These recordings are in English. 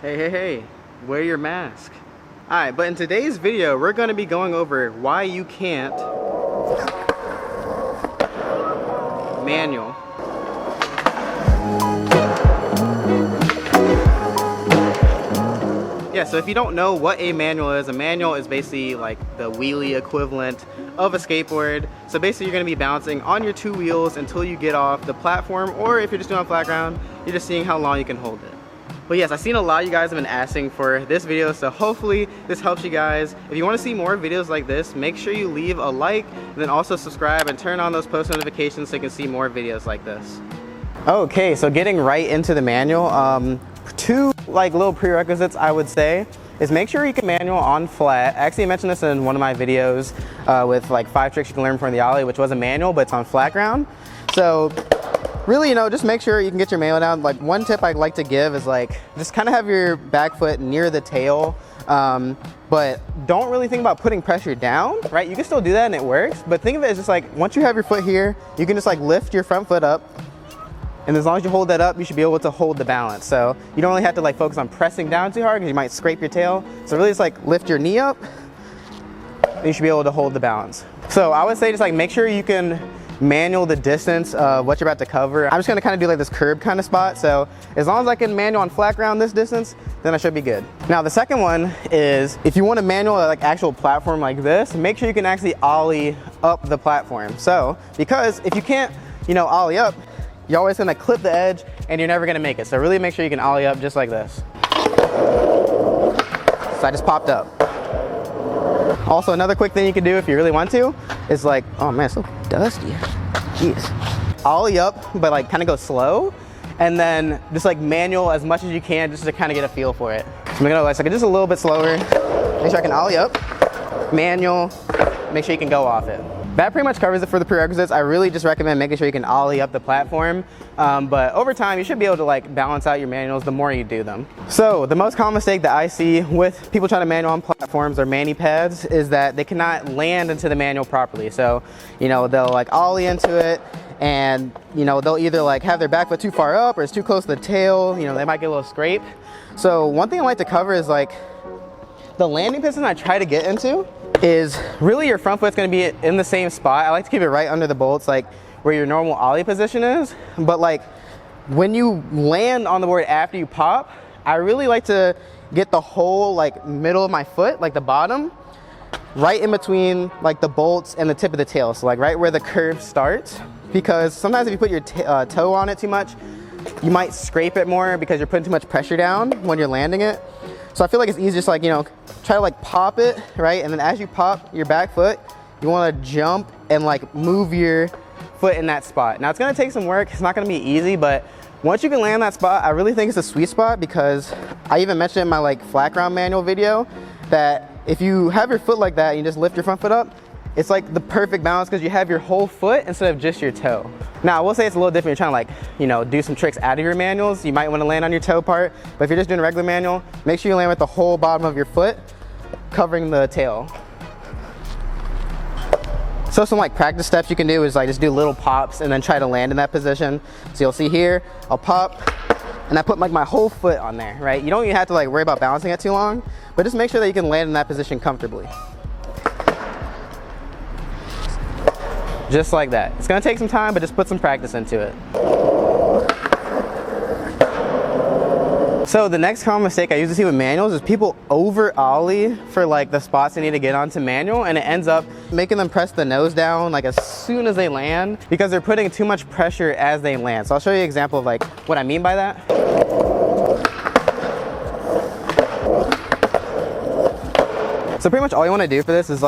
Hey, wear your mask. Alright, but in today's video, we're going to be going over why you can't manual. Yeah, so if you don't know what a manual is basically like the wheelie equivalent of a skateboard. So basically you're going to be balancing on your two wheels until you get off the platform, or if you're just doing on flat ground, you're just seeing how long you can hold it. But yes, I've seen a lot of you guys have been asking for this video, so hopefully this helps you guys. If you want to see more videos like this, make sure you leave a like, and then also subscribe and turn on those post notifications so you can see more videos like this. Okay, so getting right into the manual, two little prerequisites I would say is make sure you can manual on flat. Actually, I mentioned this in one of my videos with 5 tricks you can learn from the Ollie, which was a manual, but it's on flat ground. So really, just make sure you can get your manual down. One tip I'd like to give is just kind of have your back foot near the tail, but don't really think about putting pressure down, right? You can still do that and it works, but think of it as just once you have your foot here, you can just lift your front foot up, and as long as you hold that up, you should be able to hold the balance. So you don't really have to focus on pressing down too hard because you might scrape your tail. So really just lift your knee up, and you should be able to hold the balance. So I would say just make sure you can manual the distance of what you're about to cover. I'm just gonna kind of do this curb kind of spot. So as long as I can manual on flat ground this distance, then I should be good. Now the second one is if you want to manual actual platform like this, make sure you can actually ollie up the platform. So because if you can't, ollie up, you're always gonna clip the edge and you're never gonna make it. So really make sure you can ollie up just like this. So I just popped up. Also, another quick thing you can do if you really want to is oh man, it's so dusty. Jeez. Ollie up, but kind of go slow, and then just manual as much as you can just to kind of get a feel for it. So I'm gonna go just a little bit slower. Make sure I can ollie up, manual, make sure you can go off it. That pretty much covers it for the prerequisites. I really just recommend making sure you can ollie up the platform, but over time you should be able to balance out your manuals the more you do them. So the most common mistake that I see with people trying to manual on platforms or mani pads is that they cannot land into the manual properly. So they'll ollie into it, and they'll either have their back foot too far up or it's too close to the tail. They might get a little scrape. So one thing I like to cover is the landing position I try to get into is really your front foot's going to be in the same spot. I like to keep it right under the bolts, where your normal ollie position is. But when you land on the board after you pop, I really like to get the whole middle of my foot, the bottom, right in between the bolts and the tip of the tail. So right where the curve starts, because sometimes if you put your toe on it too much, you might scrape it more because you're putting too much pressure down when you're landing it. So I feel it's easy just try to pop it, right? And then as you pop your back foot, you want to jump and move your foot in that spot. Now it's going to take some work. It's not going to be easy, but once you can land that spot, I really think it's a sweet spot, because I even mentioned in my flat ground manual video that if you have your foot like that and you just lift your front foot up, it's the perfect balance because you have your whole foot instead of just your toe. Now I will say it's a little different. You're trying to do some tricks out of your manuals. You might want to land on your toe part, but if you're just doing a regular manual, make sure you land with the whole bottom of your foot covering the tail. So some practice steps you can do is just do little pops and then try to land in that position. So you'll see here, I'll pop and I put my whole foot on there, right? You don't even have to worry about balancing it too long, but just make sure that you can land in that position comfortably. Just like that. It's gonna take some time, but just put some practice into it. So the next common mistake I usually see with manuals is people over ollie for the spots they need to get onto manual, and it ends up making them press the nose down as soon as they land because they're putting too much pressure as they land. So I'll show you an example of what I mean by that. So pretty much all you want to do for this is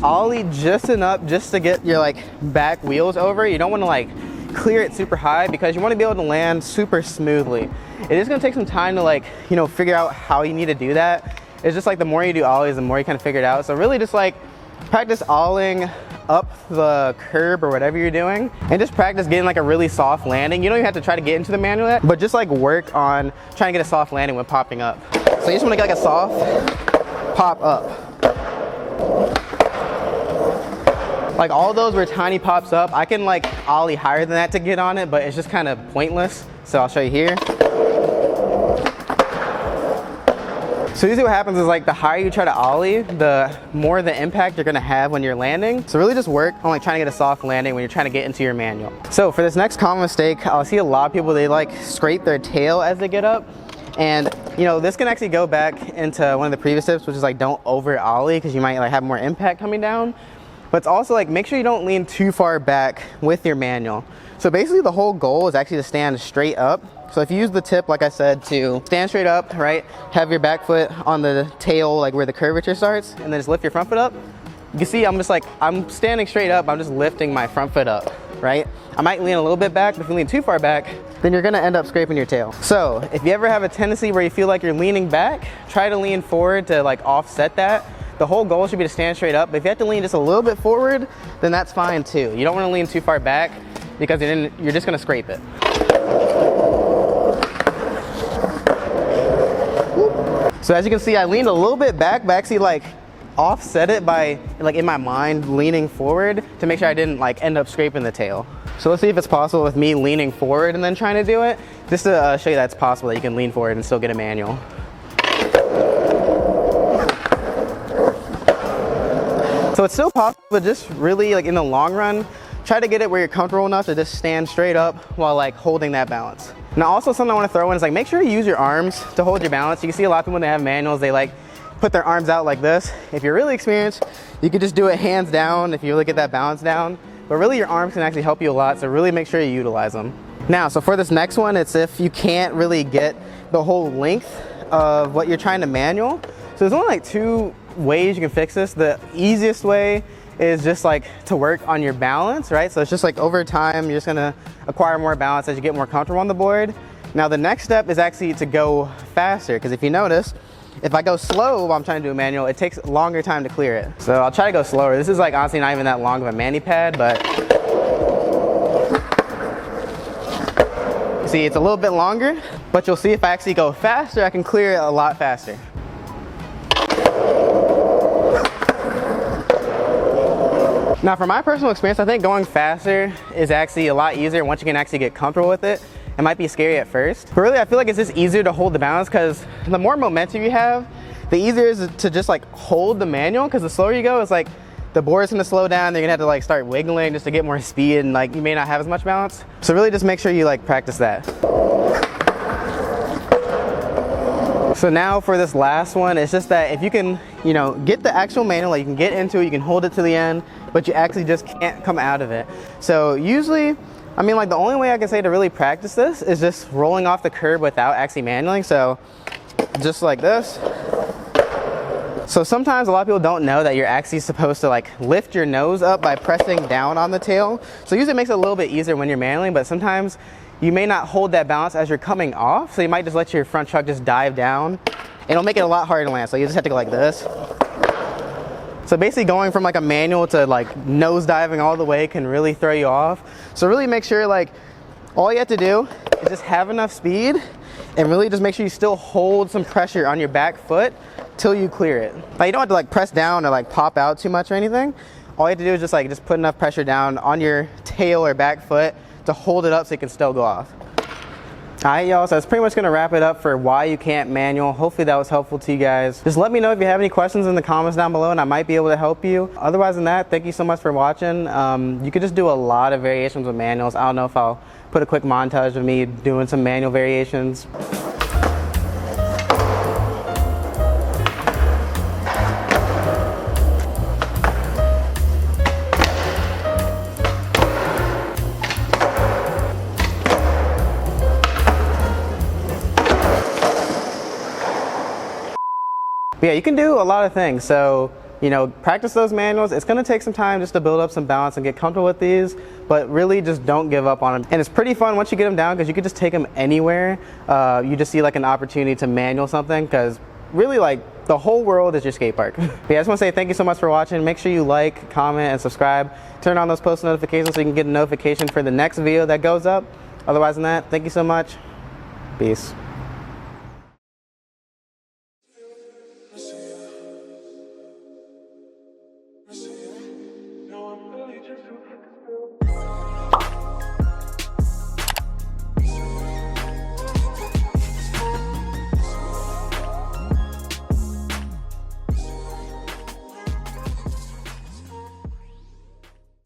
ollie just enough just to get your back wheels over. You don't want to clear it super high because you want to be able to land super smoothly. It is going to take some time to figure out how you need to do that. It's just the more you do ollies, the more you kind of figure it out. So really just practice ollieing up the curb or whatever you're doing, and just practice getting a really soft landing. You don't even have to try to get into the manual yet, but just work on trying to get a soft landing when popping up. So you just want to get a soft pop up. All those were tiny pops up. I can ollie higher than that to get on it, but it's just kind of pointless. So I'll show you here. So usually what happens is like the higher you try to ollie, the more the impact you're gonna have when you're landing. So really just work on like trying to get a soft landing when you're trying to get into your manual. So for this next common mistake, I'll see a lot of people, they like scrape their tail as they get up. And you know, this can actually go back into one of the previous tips, which is like don't over ollie because you might like have more impact coming down. But it's also like make sure you don't lean too far back with your manual. So basically the whole goal is actually to stand straight up. So if you use the tip, like I said, to stand straight up, right? Have your back foot on the tail, like where the curvature starts, and then just lift your front foot up. You can see I'm standing straight up, I'm just lifting my front foot up, right? I might lean a little bit back, but if you lean too far back, then you're gonna end up scraping your tail. So if you ever have a tendency where you feel like you're leaning back, try to lean forward to like offset that. The whole goal should be to stand straight up, but if you have to lean just a little bit forward, then that's fine too. You don't wanna lean too far back because then you're just gonna scrape it. So as you can see, I leaned a little bit back, but actually like offset it by like in my mind leaning forward to make sure I didn't like end up scraping the tail. So let's see if it's possible with me leaning forward and then trying to do it, just to show you that it's possible that you can lean forward and still get a manual. So it's still possible, but just really like in the long run, try to get it where you're comfortable enough to just stand straight up while like holding that balance. Now also something I want to throw in is like make sure you use your arms to hold your balance. You can see a lot of people when they have manuals, they like put their arms out like this. If you're really experienced, you could just do it hands down if you really get that balance down. But really your arms can actually help you a lot, so really make sure you utilize them. Now, so for this next one, it's if you can't really get the whole length of what you're trying to manual. So there's only like two ways you can fix this. The easiest way is just like to work on your balance, right? So it's just like over time, you're just gonna acquire more balance as you get more comfortable on the board. Now the next step is actually to go faster, because if you notice, if I go slow while I'm trying to do a manual, it takes a longer time to clear it. So I'll try to go slower. This is like honestly not even that long of a mani pad, but see, it's a little bit longer, but you'll see if I actually go faster, I can clear it a lot faster. Now from my personal experience, I think going faster is actually a lot easier once you can actually get comfortable with it. It might be scary at first, but really I feel like it's just easier to hold the balance because the more momentum you have, the easier it is to just like hold the manual, because the slower you go, it's like the board's gonna slow down, they're gonna have to like start wiggling just to get more speed, and like you may not have as much balance. So really just make sure you like practice that. So now for this last one, it's just that if you can, you know, get the actual manual, like you can get into it, you can hold it to the end, but you actually just can't come out of it. So usually, I mean, like the only way I can say to really practice this is just rolling off the curb without actually manualing. So just like this. So sometimes a lot of people don't know that you're actually supposed to like lift your nose up by pressing down on the tail. So usually it makes it a little bit easier when you're manualing, but sometimes you may not hold that balance as you're coming off. So you might just let your front truck just dive down. It'll make it a lot harder to land. So you just have to go like this. So basically going from like a manual to like nose diving all the way can really throw you off. So really make sure like all you have to do is just have enough speed and really just make sure you still hold some pressure on your back foot till you clear it. Now you don't have to like press down or like pop out too much or anything. All you have to do is just put enough pressure down on your tail or back foot to hold it up so it can still go off. Alright y'all, so that's pretty much going to wrap it up for why you can't manual. Hopefully that was helpful to you guys. Just let me know if you have any questions in the comments down below and I might be able to help you. Otherwise than that, thank you so much for watching. You could just do a lot of variations with manuals. I don't know if I'll put a quick montage of me doing some manual variations. But yeah, you can do a lot of things. So, you know, practice those manuals. It's gonna take some time just to build up some balance and get comfortable with these, but really just don't give up on them. And it's pretty fun once you get them down because you can just take them anywhere. You just see like an opportunity to manual something, because really like the whole world is your skate park. But yeah, I just wanna say thank you so much for watching. Make sure you like, comment, and subscribe. Turn on those post notifications so you can get a notification for the next video that goes up. Otherwise than that, thank you so much. Peace.